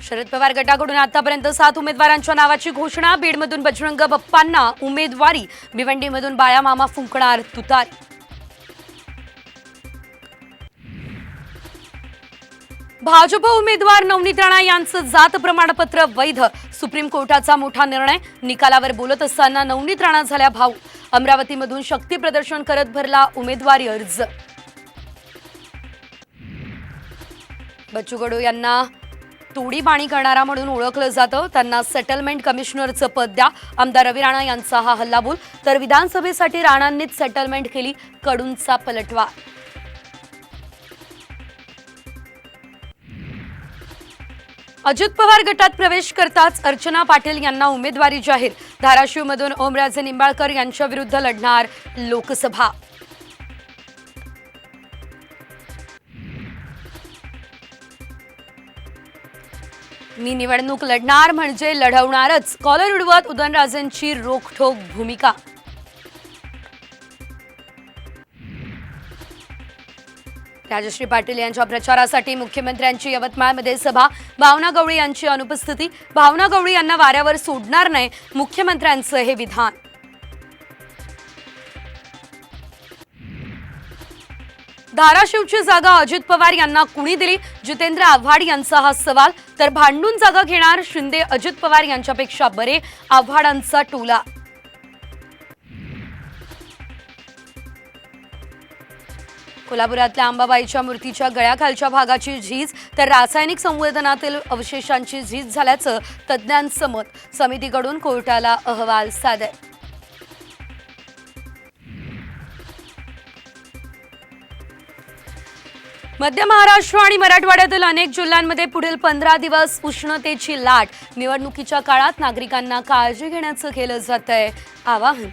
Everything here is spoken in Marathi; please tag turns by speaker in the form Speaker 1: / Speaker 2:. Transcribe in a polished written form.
Speaker 1: शरद पवार गटाकडून आतापर्यंत 7 उमेदवारांच्या नावाची घोषणा। बीडमधून बजरंग बाप्पांना उमेदवारी, भिवंडीमधून बाळामामा फुंकणार तुतारी। भाजप उमेदवार नवनीत राणा यांचं जात प्रमाणपत्र वैध, सुप्रीम कोर्टाचा मोठा निर्णय। निकालावर बोलत असताना नवनीत राणा झाल्या भाऊ। अमरावतीमधून शक्ती प्रदर्शन करत भरला उमेदवारी अर्ज। बच्चू कडू यांना तोडीपाणी करणारा म्हणून ओळखलं जातं, त्यांना सेटलमेंट कमिशनरचं पद द्या। आमदार रवी राणा यांचा हा हल्लाबोल। तर विधानसभेसाठी राणांनीच सेटलमेंट केली, कडूंचा पलटवार। अजित पवार गटात प्रवेश करताच अर्चना पाटील यांना उमेदवारी जाहीर। धाराशिवमधून ओमराजे निंबाळकर यांच्या विरुद्ध लढणार लोकसभा। मी निवडणूक लढणार म्हणजे लढवणारच, कॉलर उडवत उदयनराजेंची रोखठोक भूमिका। राजश्री पाटील यांच्या प्रचारासाठी मुख्यमंत्र्यांची यवतमाळमध्ये सभा। भावना गवळी यांची अनुपस्थिती। भावना गवळी यांना वाऱ्यावर सोडणार नाही, मुख्यमंत्र्यांचं हे विधान। धाराशिवची जागा अजित पवार यांना कुणी दिली, जितेंद्र आव्हाड यांचा हा सवाल। तर भांडून जागा घेणार शिंदे अजित पवार यांच्यापेक्षा बरे, आव्हाडांचा टोला। कोल्हापुरातल्या अंबाबाईच्या मूर्तीच्या गळ्याखालच्या भागाची झीज, तर रासायनिक संवर्धनातील अवशेषांची झीज झाल्याचं तज्ज्ञांचं मत। समितीकडून कोर्टाला अहवाल सादर। मध्य महाराष्ट्र आणि मराठवाड्यातील अनेक जिल्ह्यांमध्ये पुढील 15 दिवस उष्णतेची लाट। निवडणुकीच्या काळात नागरिकांना काळजी घेण्याचं केलं जातंय आवाहन।